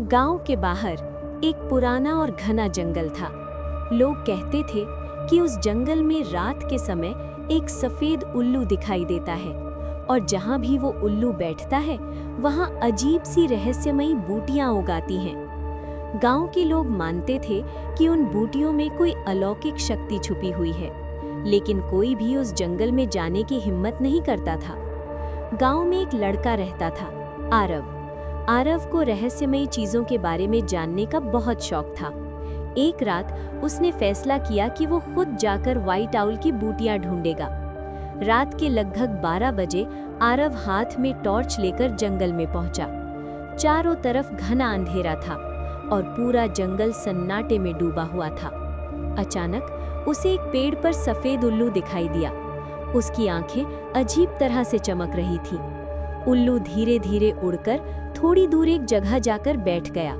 गांव के बाहर एक पुराना और घना जंगल था। लोग कहते थे कि उस जंगल में रात के समय एक सफेद उल्लू दिखाई देता है और जहां भी वो उल्लू बैठता है वहां अजीब सी रहस्यमयी बूटियां उगाती हैं। गांव के लोग मानते थे कि उन बूटियों में कोई अलौकिक शक्ति छुपी हुई है, लेकिन कोई भी उस जंगल में जाने की हिम्मत नहीं करता था। गांव में एक लड़का रहता था, आरव। आरव को रहस्यमयी चीजों के बारे में जानने का बहुत शौक था। एक रात उसने फैसला किया कि वो खुद जाकर व्हाइट आउल की बूटियां ढूंढेगा। रात के लगभग 12 बजे आरव हाथ में टॉर्च लेकर जंगल में पहुंचा। चारों तरफ घना अंधेरा था और पूरा जंगल सन्नाटे में डूबा हुआ था। अचानक उसे एक पेड़ पर सफेद उल्लू दिखाई दिया। उसकी आंखें अजीब तरह से चमक रही थीं। उल्लू धीरे धीरे उड़कर थोड़ी दूर एक जगह जाकर बैठ गया।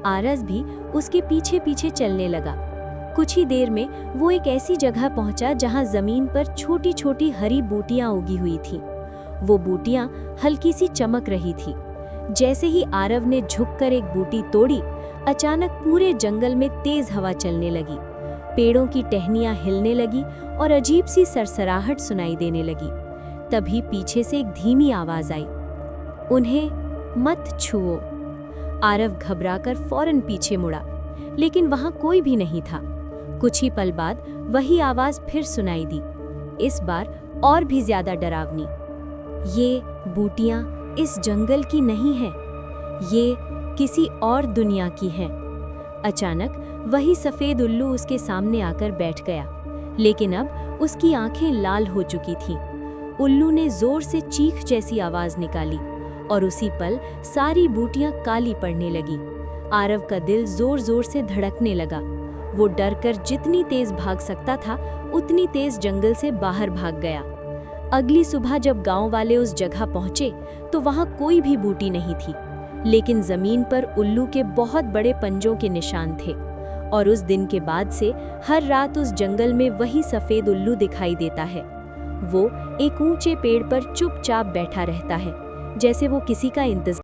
आरव भी उसके पीछे पीछे चलने लगा। कुछ ही देर में वो एक ऐसी जगह पहुंचा जहां जमीन पर छोटी छोटी हरी बूटियां उगी हुई थीं। वो बूटियां हल्की सी चमक रही थी। जैसे ही आरव ने झुककर एक बूटी तोड़ी, अचानक पूरे जंगल में तेज हवा चलने लगी। पेड़ों की टहनियां हिलने लगी और अजीब सी सरसराहट सुनाई देने लगी। तभी पीछे से एक धीमी आवाज आई, उन्हें मत छुओ। आरव घबराकर फौरन पीछे मुड़ा, लेकिन वहां कोई भी नहीं था। कुछ ही पल बाद वही आवाज फिर सुनाई दी, इस बार और भी ज्यादा डरावनी। ये बूटियां इस जंगल की नहीं हैं, ये किसी और दुनिया की हैं। अचानक वही सफेद उल्लू उसके सामने आकर बैठ गया, लेकिन अब उसकी आंखें लाल हो चुकी थीं। उल्लू ने जोर से चीख जैसी आवाज निकाली और उसी पल सारी बूटियां काली पड़ने लगी। आरव का दिल जोर जोर से धड़कने लगा। वो डरकर जितनी तेज भाग सकता था उतनी तेज जंगल से बाहर भाग गया। अगली सुबह जब गांव वाले उस जगह पहुंचे तो वहां कोई भी बूटी नहीं थी, लेकिन जमीन पर उल्लू के बहुत बड़े पंजों के निशान थे। और उस दिन के बाद से हर रात उस जंगल में वही सफेद उल्लू दिखाई देता है। वो एक ऊंचे पेड़ पर चुपचाप बैठा रहता है, जैसे वो किसी का इंतजार